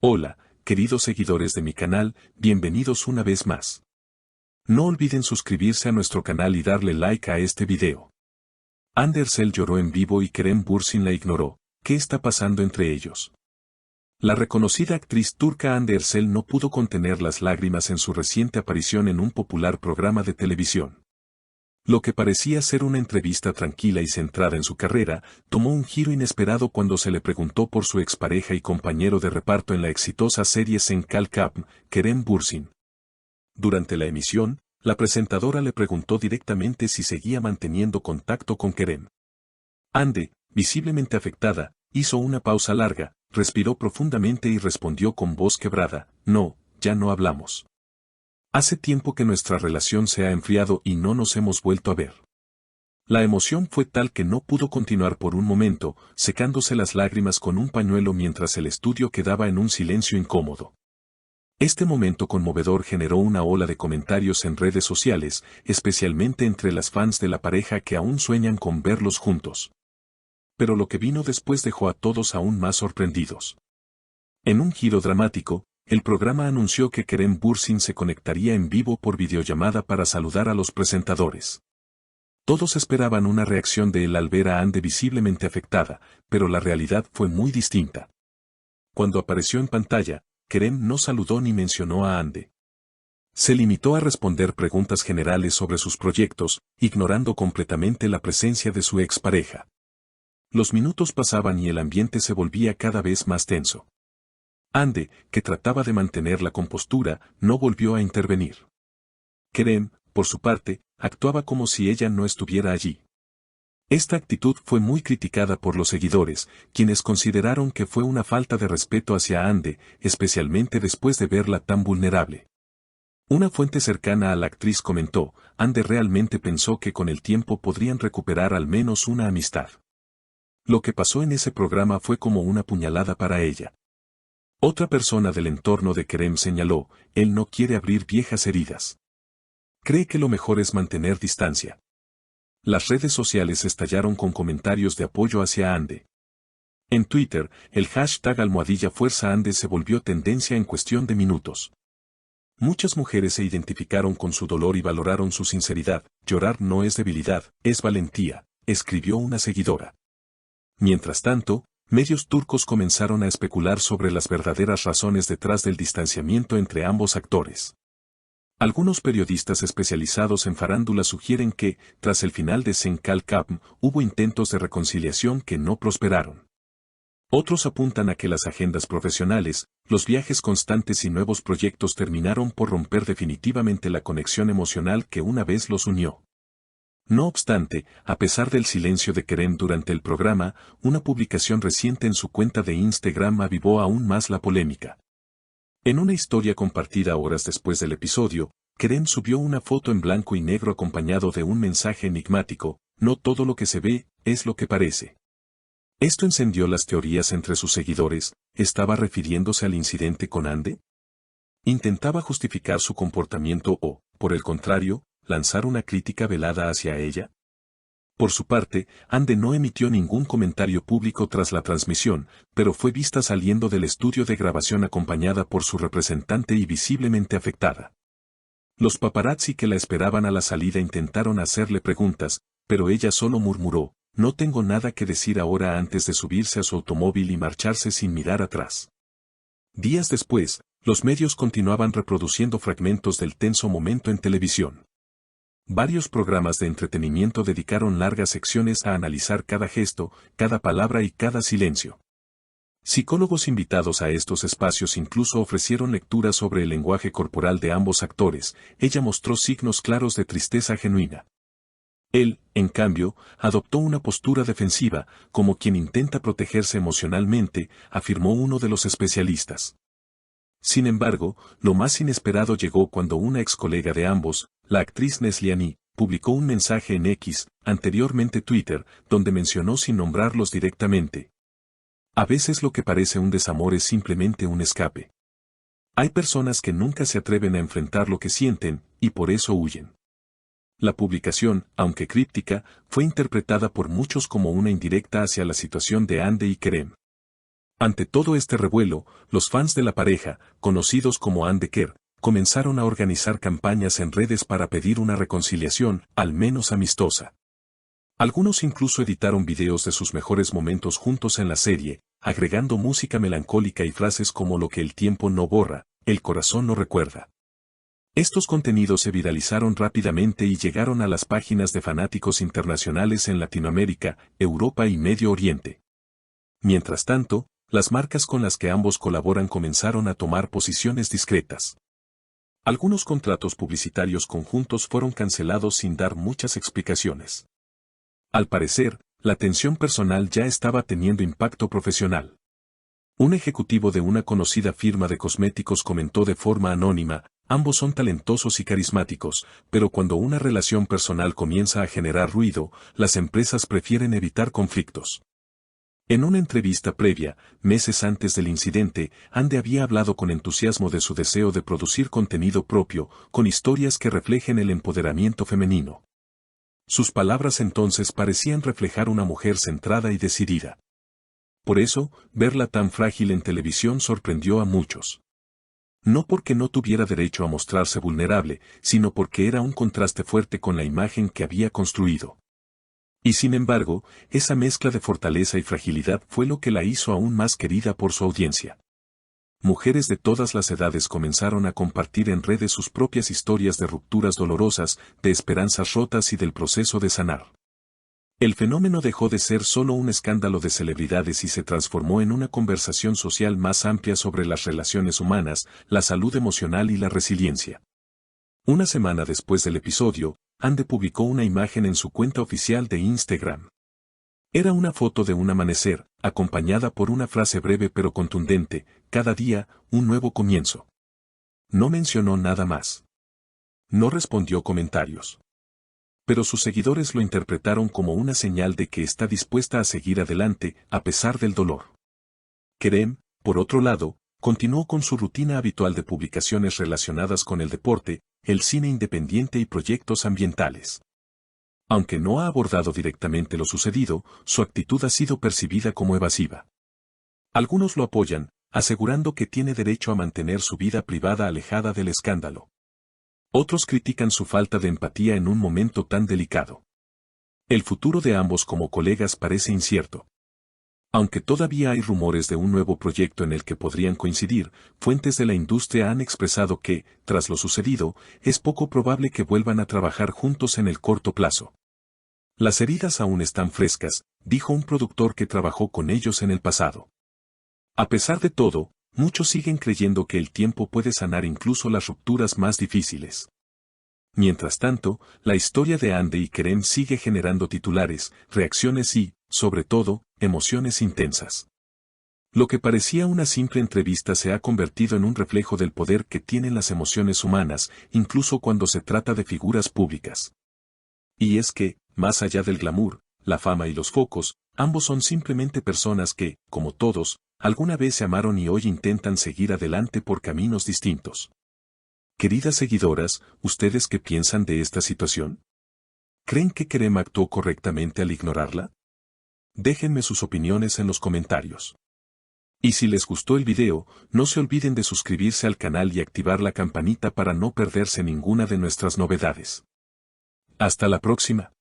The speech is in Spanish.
Hola, queridos seguidores de mi canal, bienvenidos una vez más. No olviden suscribirse a nuestro canal y darle like a este video. Hande Erçel lloró en vivo y Kerem Bürsin la ignoró. ¿Qué está pasando entre ellos? La reconocida actriz turca Hande Erçel no pudo contener las lágrimas en su reciente aparición en un popular programa de televisión. Lo que parecía ser una entrevista tranquila y centrada en su carrera, tomó un giro inesperado cuando se le preguntó por su expareja y compañero de reparto en la exitosa serie Sen Kalkap, Kerem Bürsin. Durante la emisión, la presentadora le preguntó directamente si seguía manteniendo contacto con Kerem. Hande, visiblemente afectada, hizo una pausa larga, respiró profundamente y respondió con voz quebrada: "No, ya no hablamos. Hace tiempo que nuestra relación se ha enfriado y no nos hemos vuelto a ver". La emoción fue tal que no pudo continuar por un momento, secándose las lágrimas con un pañuelo mientras el estudio quedaba en un silencio incómodo. Este momento conmovedor generó una ola de comentarios en redes sociales, especialmente entre las fans de la pareja que aún sueñan con verlos juntos. Pero lo que vino después dejó a todos aún más sorprendidos. En un giro dramático, el programa anunció que Kerem Bürsin se conectaría en vivo por videollamada para saludar a los presentadores. Todos esperaban una reacción de él al ver a Hande visiblemente afectada, pero la realidad fue muy distinta. Cuando apareció en pantalla, Kerem no saludó ni mencionó a Hande. Se limitó a responder preguntas generales sobre sus proyectos, ignorando completamente la presencia de su expareja. Los minutos pasaban y el ambiente se volvía cada vez más tenso. Hande, que trataba de mantener la compostura, no volvió a intervenir. Kerem, por su parte, actuaba como si ella no estuviera allí. Esta actitud fue muy criticada por los seguidores, quienes consideraron que fue una falta de respeto hacia Hande, especialmente después de verla tan vulnerable. Una fuente cercana a la actriz comentó: "Hande realmente pensó que con el tiempo podrían recuperar al menos una amistad. Lo que pasó en ese programa fue como una puñalada para ella". Otra persona del entorno de Kerem señaló: "Él no quiere abrir viejas heridas. Cree que lo mejor es mantener distancia". Las redes sociales estallaron con comentarios de apoyo hacia Hande. En Twitter, el hashtag #FuerzaHande se volvió tendencia en cuestión de minutos. Muchas mujeres se identificaron con su dolor y valoraron su sinceridad. "Llorar no es debilidad, es valentía", escribió una seguidora. Mientras tanto, medios turcos comenzaron a especular sobre las verdaderas razones detrás del distanciamiento entre ambos actores. Algunos periodistas especializados en farándula sugieren que, tras el final de Sen Kalkap, hubo intentos de reconciliación que no prosperaron. Otros apuntan a que las agendas profesionales, los viajes constantes y nuevos proyectos terminaron por romper definitivamente la conexión emocional que una vez los unió. No obstante, a pesar del silencio de Kerem durante el programa, una publicación reciente en su cuenta de Instagram avivó aún más la polémica. En una historia compartida horas después del episodio, Kerem subió una foto en blanco y negro acompañado de un mensaje enigmático: "No todo lo que se ve, es lo que parece". Esto encendió las teorías entre sus seguidores. ¿Estaba refiriéndose al incidente con Hande? ¿Intentaba justificar su comportamiento o, por el contrario, lanzar una crítica velada hacia ella? Por su parte, Hande no emitió ningún comentario público tras la transmisión, pero fue vista saliendo del estudio de grabación acompañada por su representante y visiblemente afectada. Los paparazzi que la esperaban a la salida intentaron hacerle preguntas, pero ella solo murmuró: "No tengo nada que decir ahora", antes de subirse a su automóvil y marcharse sin mirar atrás. Días después, los medios continuaban reproduciendo fragmentos del tenso momento en televisión. Varios programas de entretenimiento dedicaron largas secciones a analizar cada gesto, cada palabra y cada silencio. Psicólogos invitados a estos espacios incluso ofrecieron lecturas sobre el lenguaje corporal de ambos actores. Ella mostró signos claros de tristeza genuina. Él, en cambio, adoptó una postura defensiva, como quien intenta protegerse emocionalmente, afirmó uno de los especialistas. Sin embargo, lo más inesperado llegó cuando una ex colega de ambos, la actriz Nesliani, publicó un mensaje en X, anteriormente Twitter, donde mencionó sin nombrarlos directamente: "A veces lo que parece un desamor es simplemente un escape. Hay personas que nunca se atreven a enfrentar lo que sienten, y por eso huyen". La publicación, aunque críptica, fue interpretada por muchos como una indirecta hacia la situación de Hande y Kerem. Ante todo este revuelo, los fans de la pareja, conocidos como Ann de Kerr, comenzaron a organizar campañas en redes para pedir una reconciliación, al menos amistosa. Algunos incluso editaron videos de sus mejores momentos juntos en la serie, agregando música melancólica y frases como lo que el tiempo no borra, el corazón no recuerda. Estos contenidos se viralizaron rápidamente y llegaron a las páginas de fanáticos internacionales en Latinoamérica, Europa y Medio Oriente. Mientras tanto, las marcas con las que ambos colaboran comenzaron a tomar posiciones discretas. Algunos contratos publicitarios conjuntos fueron cancelados sin dar muchas explicaciones. Al parecer, la tensión personal ya estaba teniendo impacto profesional. Un ejecutivo de una conocida firma de cosméticos comentó de forma anónima: ambos son talentosos y carismáticos, pero cuando una relación personal comienza a generar ruido, las empresas prefieren evitar conflictos. En una entrevista previa, meses antes del incidente, Ande había hablado con entusiasmo de su deseo de producir contenido propio, con historias que reflejen el empoderamiento femenino. Sus palabras entonces parecían reflejar una mujer centrada y decidida. Por eso, verla tan frágil en televisión sorprendió a muchos. No porque no tuviera derecho a mostrarse vulnerable, sino porque era un contraste fuerte con la imagen que había construido. Y sin embargo, esa mezcla de fortaleza y fragilidad fue lo que la hizo aún más querida por su audiencia. Mujeres de todas las edades comenzaron a compartir en redes sus propias historias de rupturas dolorosas, de esperanzas rotas y del proceso de sanar. El fenómeno dejó de ser solo un escándalo de celebridades y se transformó en una conversación social más amplia sobre las relaciones humanas, la salud emocional y la resiliencia. Una semana después del episodio, Ande publicó una imagen en su cuenta oficial de Instagram. Era una foto de un amanecer, acompañada por una frase breve pero contundente: cada día, un nuevo comienzo. No mencionó nada más. No respondió comentarios. Pero sus seguidores lo interpretaron como una señal de que está dispuesta a seguir adelante, a pesar del dolor. Kerem, por otro lado, continuó con su rutina habitual de publicaciones relacionadas con el deporte, el cine independiente y proyectos ambientales. Aunque no ha abordado directamente lo sucedido, su actitud ha sido percibida como evasiva. Algunos lo apoyan, asegurando que tiene derecho a mantener su vida privada alejada del escándalo. Otros critican su falta de empatía en un momento tan delicado. El futuro de ambos como colegas parece incierto. Aunque todavía hay rumores de un nuevo proyecto en el que podrían coincidir, fuentes de la industria han expresado que, tras lo sucedido, es poco probable que vuelvan a trabajar juntos en el corto plazo. Las heridas aún están frescas, dijo un productor que trabajó con ellos en el pasado. A pesar de todo, muchos siguen creyendo que el tiempo puede sanar incluso las rupturas más difíciles. Mientras tanto, la historia de Ande y Kerem sigue generando titulares, reacciones y, sobre todo, emociones intensas. Lo que parecía una simple entrevista se ha convertido en un reflejo del poder que tienen las emociones humanas, incluso cuando se trata de figuras públicas. Y es que, más allá del glamour, la fama y los focos, ambos son simplemente personas que, como todos, alguna vez se amaron y hoy intentan seguir adelante por caminos distintos. Queridas seguidoras, ¿ustedes qué piensan de esta situación? ¿Creen que Kerem actuó correctamente al ignorarla? Déjenme sus opiniones en los comentarios. Y si les gustó el video, no se olviden de suscribirse al canal y activar la campanita para no perderse ninguna de nuestras novedades. Hasta la próxima.